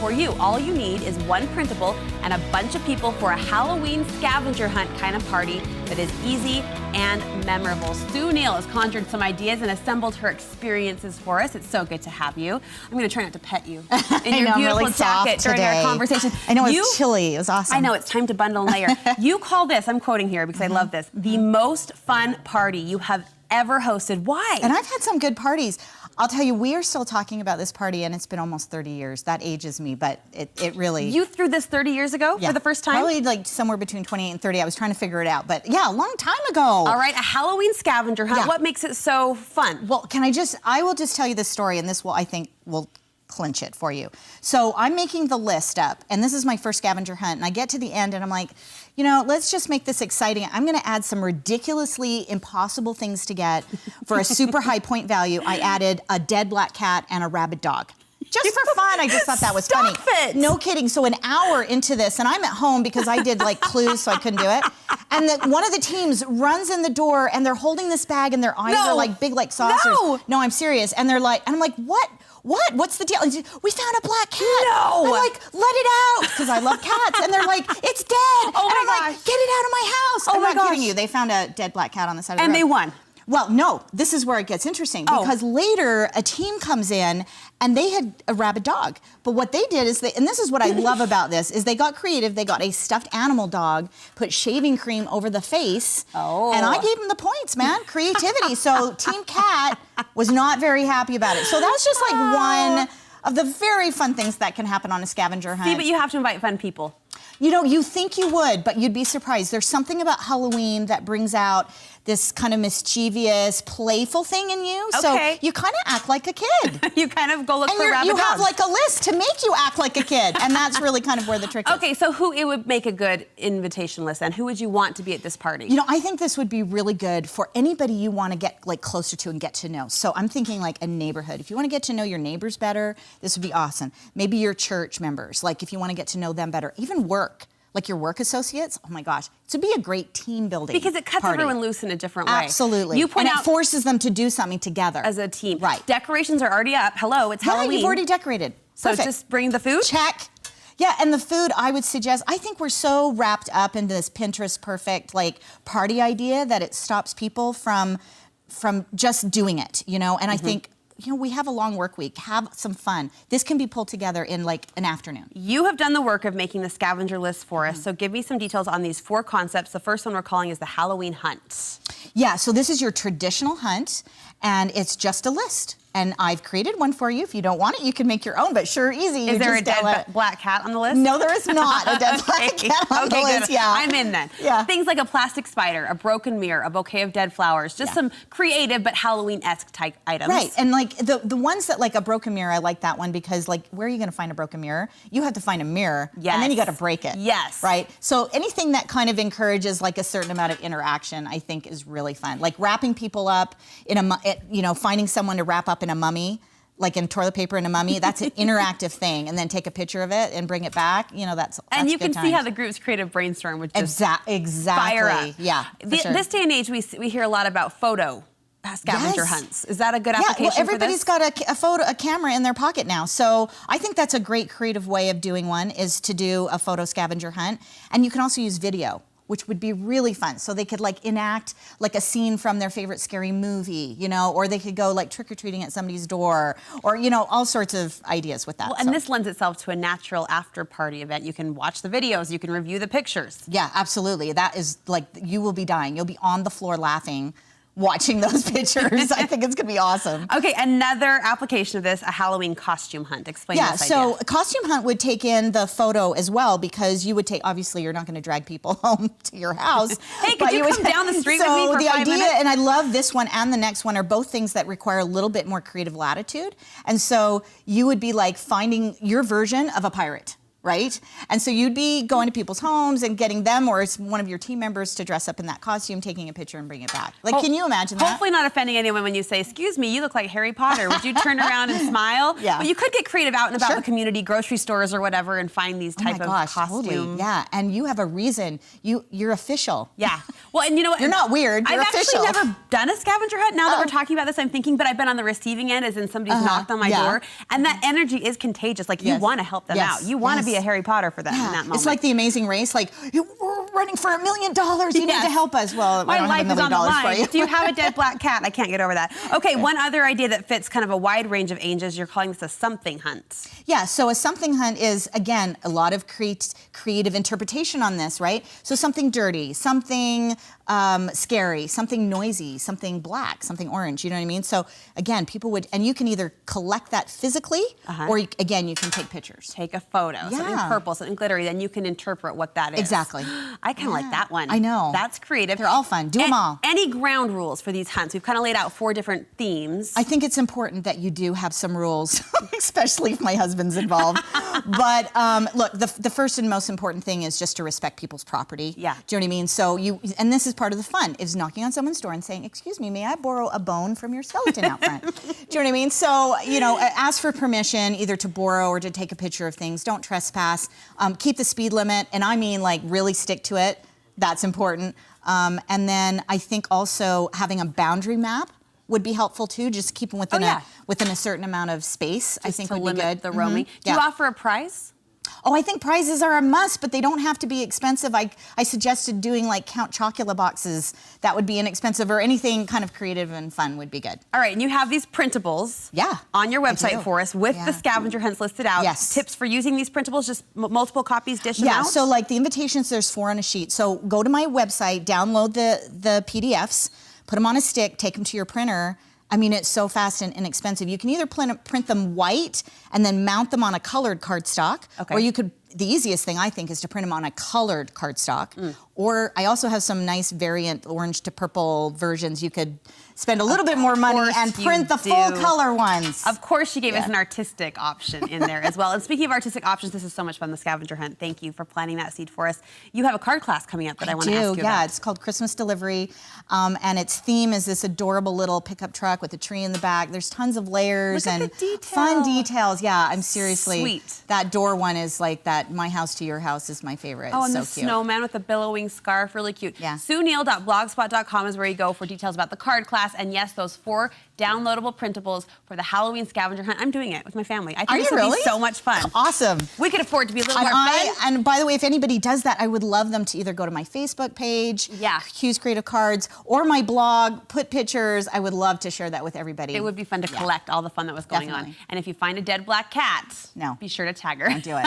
for you. All you need is one printable and a bunch of people for a Halloween scavenger hunt kind of party that is easy and memorable. Sue Neal has conjured some ideas and assembled her experiences for us. It's so good to have you. I'm going to try not to pet you in your beautiful really jacket during our conversation. I know, it's chilly. It was awesome. I know, it's time to bundle and layer. You call this, I'm quoting here because I love this, the most fun party you have ever hosted. Why? And I've had some good parties. I'll tell you, we are still talking about this party, and it's been almost 30 years. That ages me, but it really... You threw this 30 years ago for the first time? Probably like somewhere between 28 and 30. I was trying to figure it out, but yeah, a long time ago. All right, a Halloween scavenger hunt. Yeah. What makes it so fun? Well, I will just tell you this story, and this will, I think, will clinch it for you. So I'm making the list up, and this is my first scavenger hunt, and I get to the end, and I'm like, you know, let's just make this exciting. I'm gonna add some ridiculously impossible things to get for a super high point value. I added a dead black cat and a rabid dog. Just for fun, I just thought that was funny. It. No kidding. So an hour into this, and I'm at home because I did like clues, so I couldn't do it. And one of the teams runs in the door, and they're holding this bag, and their eyes are like big like saucers. No, I'm serious. And they're like, and I'm like, what? What? What's the deal? We found a black cat. No. I'm like, let it out, because I love cats. And they're like, it's dead. Oh and my I'm like, get it out of my house. Oh I'm not kidding you. They found a dead black cat on the side of the road. And they won. Well, no, this is where it gets interesting, because later a team comes in and they had a rabid dog. But what they did is, and this is what I love about this, is they got creative. They got a stuffed animal dog, put shaving cream over the face, and I gave them the points, man, creativity. So Team Cat was not very happy about it. So that's just like one of the very fun things that can happen on a scavenger hunt. See, but you have to invite fun people. You know, you think you would, but you'd be surprised. There's something about Halloween that brings out this kind of mischievous, playful thing in you. Okay. So you kind of act like a kid. You kind of go look for and rabid you dogs. have like a list to make you act like a kid. And that's really kind of where the trick is. Okay, so who it would make a good invitation list then? Who would you want to be at this party? You know, I think this would be really good for anybody you want to get like closer to and get to know. So I'm thinking like a neighborhood. If you want to get to know your neighbors better, this would be awesome. Maybe your church members, like if you want to get to know them better. Even work. Like your work associates, oh my gosh, to be a great team building because it cuts party. everyone loose in a different way. Absolutely. You point and out it forces them to do something together. As a team. Right. Decorations are already up. Hello, it's Halloween. Yeah, you've already decorated. So Perfect. just bring the food? Check. Yeah, and the food, I would suggest, I think we're so wrapped up into this Pinterest perfect like party idea that it stops people from just doing it, you know? And I think, you know, we have a long work week. Have some fun. This can be pulled together in like an afternoon. You have done the work of making the scavenger list for us, so give me some details on these 4 concepts. The first one we're calling is the Halloween hunt. Yeah, so this is your traditional hunt, and it's just a list. And I've created one for you. If you don't want it, you can make your own, but sure, easy. Is there a dead black cat on the list? No, there is not a dead black cat on the list. Good. Yeah. I'm in then. Yeah. Things like a plastic spider, a broken mirror, a bouquet of dead flowers, just some creative but Halloween-esque type items. Right, and like the ones that like a broken mirror, I like that one because like where are you gonna find a broken mirror? You have to find a mirror, and then you gotta break it. Yes. Right, so anything that kind of encourages like a certain amount of interaction, I think is really fun. Like wrapping people up in you know, finding someone to wrap up in a mummy, like in toilet paper in a mummy, that's an interactive thing, and then take a picture of it and bring it back. You know, that's and you can times. see how the group's creative brainstorm would just exactly fire up. Yeah, sure. This day and age, we hear a lot about photo scavenger hunts. Is that a good application? Yeah, well, everybody's got a camera in their pocket now, so I think that's a great creative way of doing one, is to do a photo scavenger hunt, and you can also use video, which would be really fun. So they could like enact like a scene from their favorite scary movie, you know, or they could go like trick-or-treating at somebody's door, or, you know, all sorts of ideas with that. Well, and this lends itself to a natural after-party event. You can watch the videos, you can review the pictures. Yeah, absolutely. That is like, you will be dying. You'll be on the floor laughing watching those pictures. I think it's gonna be awesome. Okay, another application of this, a Halloween costume hunt. Explain this idea. So a costume hunt would take in the photo as well, because you would take, obviously you're not gonna drag people home to your house. Hey, could you come down the street with me for 5 minutes? And I love this one and the next one are both things that require a little bit more creative latitude. And so you would be like finding your version of a pirate. right? And so you'd be going to people's homes and getting them or one of your team members to dress up in that costume, taking a picture and bring it back. Like, can you imagine that? Hopefully not offending anyone when you say, excuse me, you look like Harry Potter. Would you turn around and smile? Yeah. But you could get creative out and about the community, grocery stores or whatever, and find these type of costumes. Totally. Yeah, and you have a reason. You're official. Yeah. Well, and you know what? You're not weird. You're official. I've actually never done a scavenger hunt. Now that we're talking about this, I'm thinking, but I've been on the receiving end, as in somebody's knocked on my door, and that energy is contagious. Like, you want to help them out. You want to be a Harry Potter for them in that moment. It's like the Amazing Race. Like, we're running for $1 million. You need to help us. Well, my life is on the line. For you. Do you have a dead black cat? I can't get over that. Okay, one other idea that fits kind of a wide range of ages. You're calling this a something hunt. Yeah, so a something hunt is, again, a lot of creative interpretation on this, right? So something dirty, something scary, something noisy, something black, something orange, you know what I mean? So again, people would, and you can either collect that physically, or again, you can take pictures. Take a photo, something purple, something glittery, then you can interpret what that is. Exactly. I kind of like that one. I know. That's creative. They're all fun. Do them all. Any ground rules for these hunts? We've kind of laid out 4 different themes. I think it's important that you do have some rules, especially if my husband's involved. But look, the first and most important thing is just to respect people's property. Yeah. Do you know what I mean? So and this is part of the fun, is knocking on someone's door and saying, excuse me, may I borrow a bone from your skeleton out front? Do you know what I mean? So, ask for permission either to borrow or to take a picture of things. Don't trespass. Keep the speed limit, and I mean like really stick to it. That's important. And then I think also having a boundary map would be helpful too. Just keep them within a certain amount of space. I think would be good. The roaming. Do you offer a prize? Oh, I think prizes are a must, but they don't have to be expensive. I suggested doing like Count Chocula boxes. That would be inexpensive, or anything kind of creative and fun would be good. All right, and you have these printables on your website for us with the scavenger hunts listed out. Yes. Tips for using these printables, just multiple copies, dish them out? Yeah, so like the invitations, there's 4 on a sheet. So go to my website, download the PDFs, put them on a stick, take them to your printer. I mean, it's so fast and inexpensive. You can either print them white and then mount them on a colored cardstock, or you could, the easiest thing I think is to print them on a colored cardstock. Or I also have some nice variant orange to purple versions. You could spend a little bit more money and print the full color ones. Of course, she gave us an artistic option in there as well. And speaking of artistic options, this is so much fun, the scavenger hunt. Thank you for planting that seed for us. You have a card class coming up that I want to ask you about. Yeah, it's called Christmas Delivery, and its theme is this adorable little pickup truck with a tree in the back. There's tons of layers and fun details. Yeah, I'm seriously. Sweet. That door one is like that. My house to your house is my favorite. Oh, and so the cute. snowman with the billowing scarf, really cute. Yeah. SueNeal.blogspot.com is where you go for details about the card class, and yes, those 4 downloadable printables for the Halloween scavenger hunt. I'm doing it with my family. I think this would be so much fun. Awesome. We could afford to be a little more fun. And by the way, if anybody does that, I would love them to either go to my Facebook page, Hughes Creative Cards, or my blog, put pictures. I would love to share that with everybody. It would be fun to collect all the fun that was going on. And if you find a dead black cat, be sure to tag her. Don't do it.